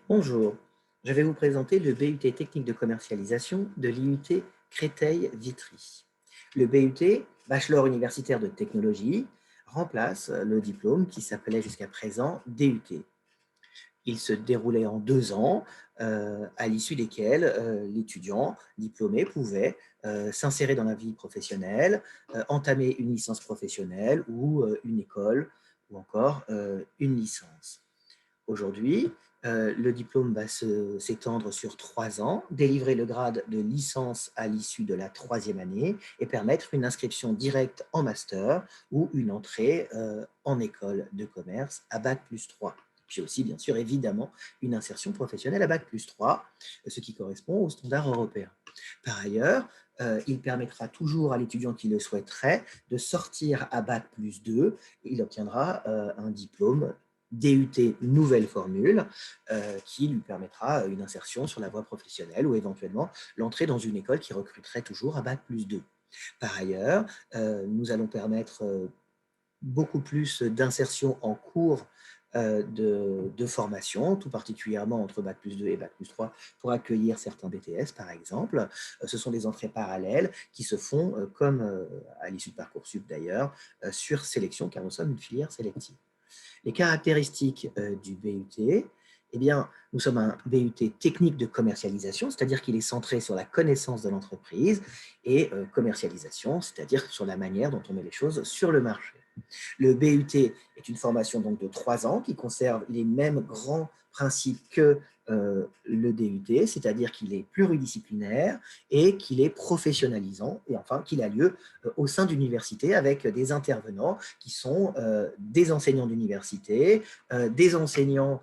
Bonjour, je vais vous présenter le BUT Technique de commercialisation de l'IUT Créteil-Vitry. Le BUT, Bachelor universitaire de technologie, remplace le diplôme qui s'appelait jusqu'à présent DUT. Il se déroulait en 2 ans, à l'issue desquels l'étudiant diplômé pouvait s'insérer dans la vie professionnelle, entamer une licence professionnelle ou une école ou encore une licence. Aujourd'hui, le diplôme va s'étendre sur 3 ans, délivrer le grade de licence à l'issue de la troisième année et permettre une inscription directe en master ou une entrée en école de commerce à Bac+3. Puis aussi, bien sûr, évidemment, une insertion professionnelle à Bac+3, ce qui correspond aux standards européens. Par ailleurs, il permettra toujours à l'étudiant qui le souhaiterait de sortir à Bac+2. Il obtiendra un diplôme DUT nouvelle formule qui lui permettra une insertion sur la voie professionnelle ou éventuellement l'entrée dans une école qui recruterait toujours à Bac+2. Par ailleurs, nous allons permettre beaucoup plus d'insertion en cours de formation, tout particulièrement entre Bac+2 et Bac+3 pour accueillir certains BTS par exemple. Ce sont des entrées parallèles qui se font comme à l'issue de Parcoursup d'ailleurs, sur sélection car nous sommes une filière sélective. Les caractéristiques du BUT, eh bien, nous sommes un BUT technique de commercialisation, c'est-à-dire qu'il est centré sur la connaissance de l'entreprise, et commercialisation, c'est-à-dire sur la manière dont on met les choses sur le marché. Le BUT est une formation donc de 3 ans qui conserve les mêmes grands principes que le DUT, c'est-à-dire qu'il est pluridisciplinaire et qu'il est professionnalisant, et enfin qu'il a lieu au sein d'universités avec des intervenants qui sont des enseignants d'université, des enseignants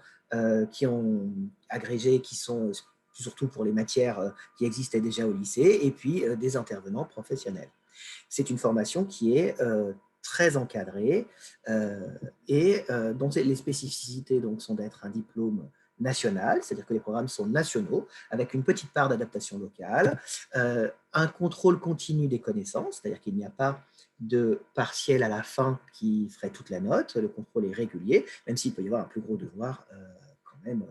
qui ont agrégé, qui sont surtout pour les matières qui existaient déjà au lycée, et puis des intervenants professionnels. C'est une formation qui est très encadrée et dont les spécificités donc, sont d'être un diplôme national, c'est-à-dire que les programmes sont nationaux, avec une petite part d'adaptation locale, un contrôle continu des connaissances, c'est-à-dire qu'il n'y a pas de partiel à la fin qui ferait toute la note, le contrôle est régulier, même s'il peut y avoir un plus gros devoir quand même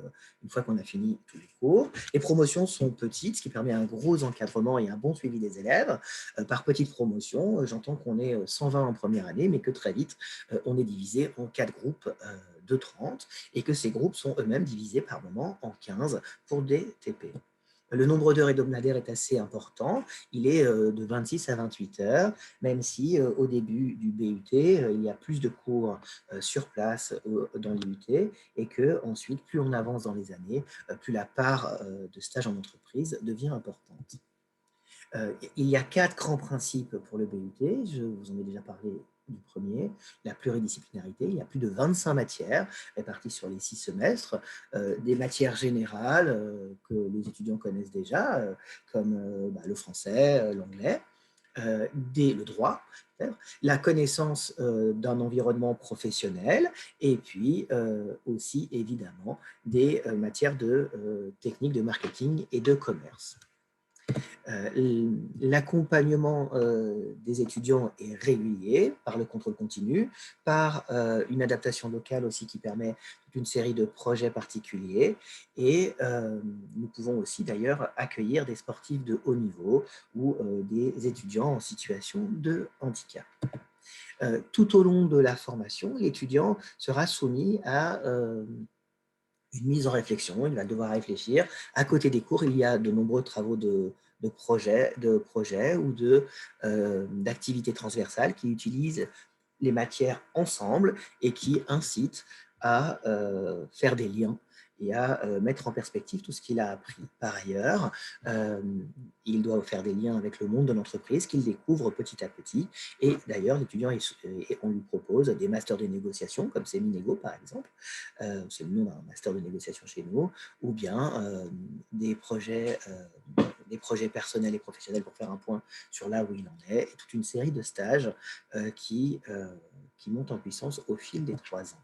une fois qu'on a fini tous les cours. Les promotions sont petites, ce qui permet un gros encadrement et un bon suivi des élèves. Par petite promotion, j'entends qu'on est 120 en première année, mais que très vite, on est divisé en 4 groupes de 30 et que ces groupes sont eux-mêmes divisés par moment en 15 pour des TP. Le nombre d'heures hebdomadaires est assez important, il est de 26 à 28 heures, même si au début du BUT, il y a plus de cours sur place dans l'IUT et que ensuite, plus on avance dans les années, plus la part de stage en entreprise devient importante. Il y a 4 grands principes pour le BUT, je vous en ai déjà parlé du premier, la pluridisciplinarité. Il y a plus de 25 matières réparties sur les 6 semestres, des matières générales que les étudiants connaissent déjà, comme le français, l'anglais, le droit, la connaissance d'un environnement professionnel et puis aussi évidemment des matières de techniques de marketing et de commerce. L'accompagnement des étudiants est régulier par le contrôle continu, par une adaptation locale aussi qui permet toute une série de projets particuliers et nous pouvons aussi d'ailleurs accueillir des sportifs de haut niveau ou des étudiants en situation de handicap. Tout au long de la formation, l'étudiant sera soumis à une mise en réflexion, il va devoir réfléchir. À côté des cours, il y a de nombreux travaux de projets ou d'activités transversales qui utilisent les matières ensemble et qui incitent à faire des liens et à mettre en perspective tout ce qu'il a appris. Par ailleurs, il doit faire des liens avec le monde de l'entreprise qu'il découvre petit à petit. Et d'ailleurs, l'étudiant, on lui propose des masters de négociation, comme Seminego par exemple, c'est le nom d'un master de négociation chez nous, ou bien des projets personnels et professionnels pour faire un point sur là où il en est, et toute une série de stages qui montent en puissance au fil des 3 ans.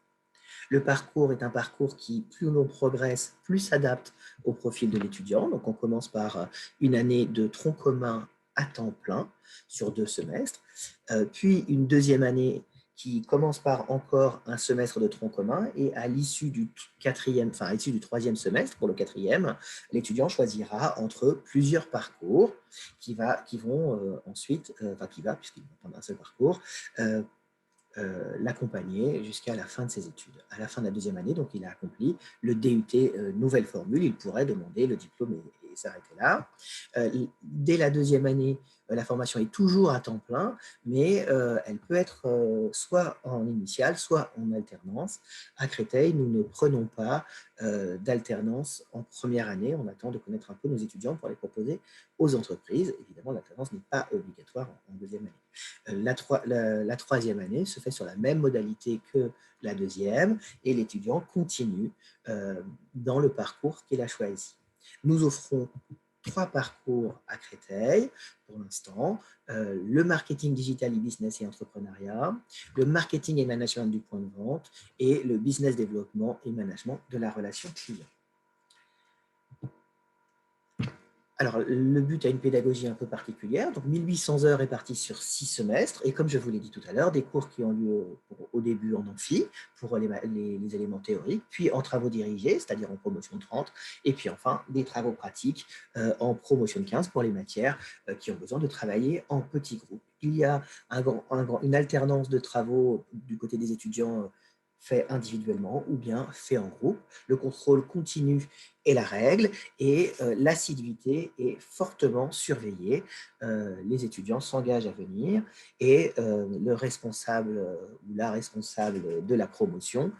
Le parcours est un parcours qui, plus l'on progresse, plus s'adapte au profil de l'étudiant. Donc, on commence par une année de tronc commun à temps plein sur 2 semestres, puis une deuxième année qui commence par encore un semestre de tronc commun et à l'issue du quatrième, enfin à l'issue du troisième semestre, pour le quatrième, l'étudiant choisira entre plusieurs parcours qui vont ensuite, enfin qui va, puisqu'il va prendre un seul parcours, l'accompagner jusqu'à la fin de ses études. À la fin de la deuxième année, donc il a accompli le DUT nouvelle formule, il pourrait demander le diplôme et s'arrêter là. Dès la deuxième année, la formation est toujours à temps plein, mais elle peut être soit en initiale, soit en alternance. À Créteil, nous ne prenons pas d'alternance en première année. On attend de connaître un peu nos étudiants pour les proposer aux entreprises. Évidemment, l'alternance n'est pas obligatoire en deuxième année. La troisième année se fait sur la même modalité que la deuxième et l'étudiant continue dans le parcours qu'il a choisi. Nous offrons 3 parcours à Créteil pour l'instant, le marketing digital e-business et entrepreneuriat, le marketing et management du point de vente et le business développement et management de la relation client. Alors, le but a une pédagogie un peu particulière, donc 1800 heures réparties sur 6 semestres, et comme je vous l'ai dit tout à l'heure, des cours qui ont lieu au début en amphi, pour les éléments théoriques, puis en travaux dirigés, c'est-à-dire en promotion 30, et puis enfin des travaux pratiques en promotion 15 pour les matières qui ont besoin de travailler en petits groupes. Il y a une alternance de travaux du côté des étudiants fait individuellement ou bien fait en groupe. Le contrôle continu est la règle et l'assiduité est fortement surveillée. Les étudiants s'engagent à venir et le responsable ou la responsable de la promotion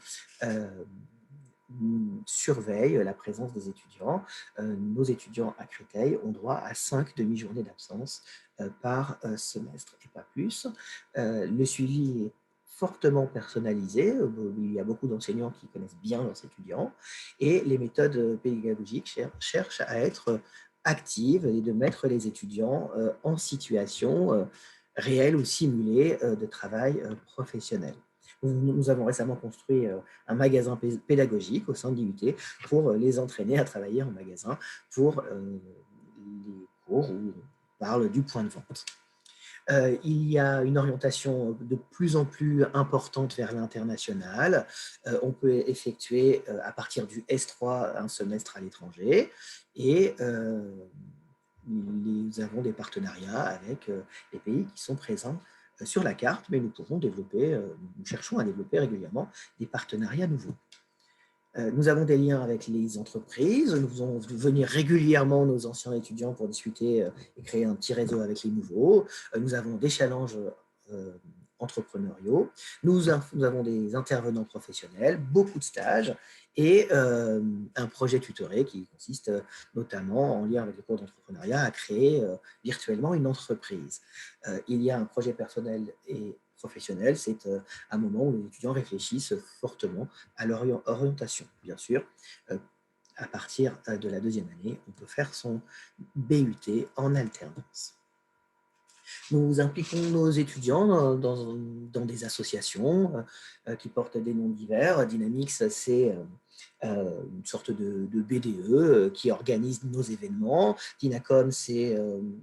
surveille la présence des étudiants. Nos étudiants à Créteil ont droit à 5 demi-journées d'absence par semestre et pas plus. Le suivi est fortement personnalisé. Il y a beaucoup d'enseignants qui connaissent bien leurs étudiants et les méthodes pédagogiques cherchent à être actives et de mettre les étudiants en situation réelle ou simulée de travail professionnel. Nous avons récemment construit un magasin pédagogique au sein de l'IUT pour les entraîner à travailler en magasin pour les cours où on parle du point de vente. Il y a une orientation de plus en plus importante vers l'international. On peut effectuer à partir du S3 un semestre à l'étranger et nous avons des partenariats avec les pays qui sont présents sur la carte, mais nous pouvons développer, nous cherchons à développer régulièrement des partenariats nouveaux. Nous avons des liens avec les entreprises, nous faisons venir régulièrement nos anciens étudiants pour discuter et créer un petit réseau avec les nouveaux. Nous avons des challenges entrepreneuriaux, nous avons des intervenants professionnels, beaucoup de stages et un projet tutoré qui consiste notamment, en lien avec le cours d'entrepreneuriat, à créer virtuellement une entreprise. Il y a un projet personnel et professionnel, c'est un moment où les étudiants réfléchissent fortement à leur orientation. Bien sûr, à partir de la deuxième année, on peut faire son BUT en alternance. Nous impliquons nos étudiants dans des associations qui portent des noms divers. Dynamix, c'est une sorte de BDE qui organise nos événements. Dynacom, c'est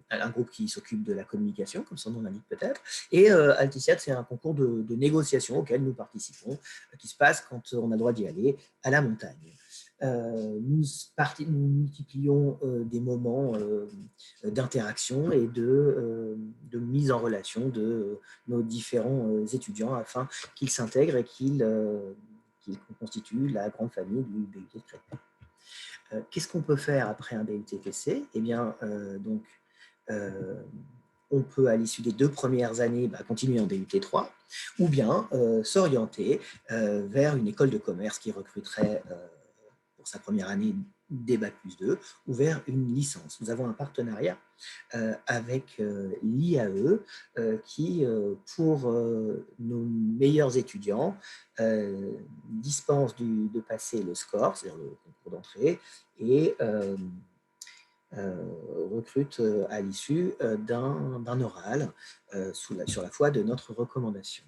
un groupe qui s'occupe de la communication, comme son nom l'indique peut-être. Et Alticiad, c'est un concours de négociation auquel nous participons, qui se passe quand on a le droit d'y aller à la montagne. Nous multiplions des moments d'interaction et de mise en relation de nos différents étudiants afin qu'ils s'intègrent et qu'ils constituent la grande famille du BUT de Créteil. Qu'est-ce qu'on peut faire après un BUT-TC? Eh bien, on peut, à l'issue des 2 premières années, continuer en DUT 3, ou bien s'orienter vers une école de commerce qui recruterait pour sa première année des Bac+2 ou vers une licence. Nous avons un partenariat avec l'IAE qui, pour nos meilleurs étudiants, dispense de passer le score, c'est-à-dire le concours d'entrée, et recrute à l'issue d'un oral sur la foi de notre recommandation.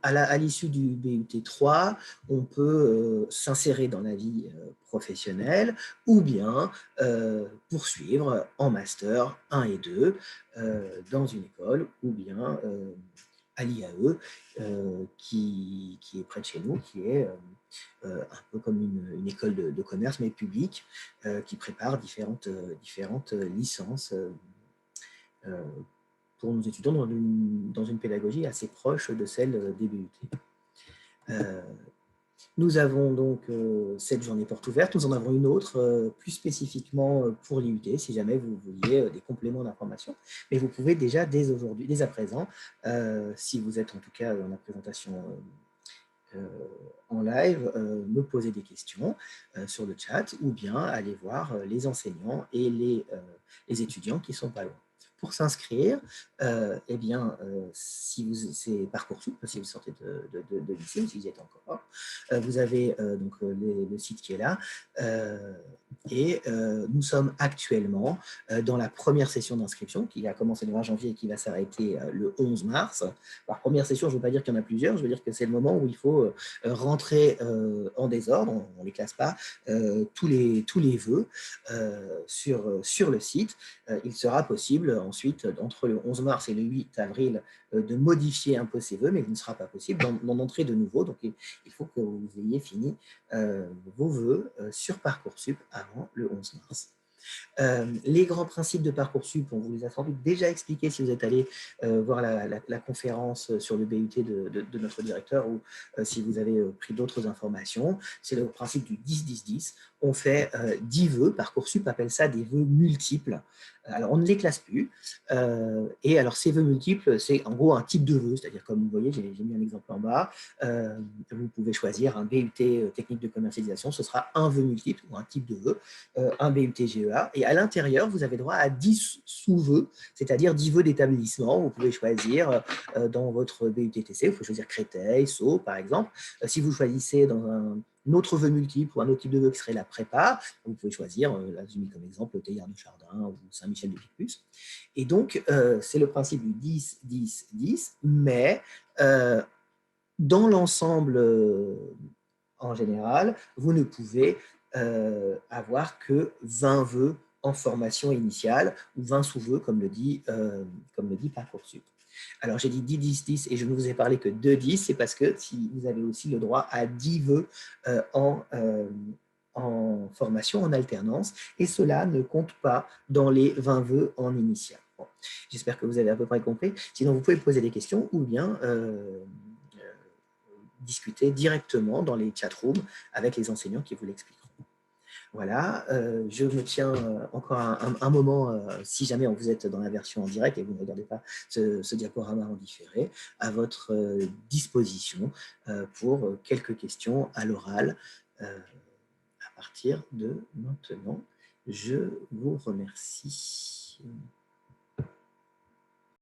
À l'issue du BUT 3, on peut s'insérer dans la vie professionnelle ou bien poursuivre en master 1 et 2 dans une école ou bien à l'IAE, qui est près de chez nous, qui est un peu comme une école de commerce, mais publique, qui prépare différentes licences euh, pour nos étudiants dans une pédagogie assez proche de celle des BUT. Nous avons donc cette journée porte ouverte. Nous en avons une autre plus spécifiquement pour l'IUT, si jamais vous vouliez des compléments d'information. Mais vous pouvez déjà dès aujourd'hui, dès à présent, si vous êtes en tout cas dans la présentation en live, me poser des questions sur le chat ou bien aller voir les enseignants et les étudiants qui sont pas loin. Pour s'inscrire, eh bien, c'est Parcoursup, si vous sortez de lycée ou si vous y êtes encore, vous avez donc le site qui est là, et nous sommes actuellement dans la première session d'inscription qui a commencé le 20 janvier et qui va s'arrêter le 11 mars. Alors, première session, je ne veux pas dire qu'il y en a plusieurs, je veux dire que c'est le moment où il faut rentrer en désordre, on ne les classe pas, tous les vœux sur le site. Il sera possible ensuite, entre le 11 mars et le 8 avril, de modifier un peu ces vœux, mais il ne sera pas possible d'en entrer de nouveau. Donc, il faut que vous ayez fini vos vœux sur Parcoursup avant le 11 mars. Les grands principes de Parcoursup, on vous les a sans doute déjà expliqués si vous êtes allé voir la conférence sur le BUT de notre directeur ou si vous avez pris d'autres informations. C'est le principe du 10-10-10. On fait 10 vœux. Parcoursup appelle ça des vœux multiples. Alors, on ne les classe plus. Et alors, ces vœux multiples, c'est en gros un type de vœu. C'est-à-dire, comme vous voyez, j'ai mis un exemple en bas. Vous pouvez choisir un BUT technique de commercialisation. Ce sera un vœu multiple ou un type de vœu. Un BUT GEA. Et à l'intérieur, vous avez droit à 10 sous-vœux, c'est-à-dire 10 vœux d'établissement. Vous pouvez choisir dans votre BUT-TC, vous pouvez choisir Créteil, Sceaux, par exemple. Si vous choisissez dans un autre vœu multiple ou un autre type de vœu qui serait la prépa, vous pouvez choisir, là j'ai mis comme exemple, Théard de Chardin ou Saint-Michel de Picpus. Et donc, c'est le principe du 10-10-10, mais dans l'ensemble en général, vous ne pouvez avoir que 20 vœux en formation initiale ou 20 sous-vœux, comme le dit Parcoursup. Alors, j'ai dit 10-10-10 et je ne vous ai parlé que de 10, c'est parce que si vous avez aussi le droit à 10 vœux en formation, en alternance, et cela ne compte pas dans les 20 vœux en initial. Bon, j'espère que vous avez à peu près compris. Sinon, vous pouvez poser des questions ou bien discuter directement dans les chatrooms avec les enseignants qui vous l'expliqueront. Voilà, je me tiens encore un moment, si jamais vous êtes dans la version en direct et vous ne regardez pas ce diaporama en différé, à votre disposition pour quelques questions à l'oral à partir de maintenant. Je vous remercie.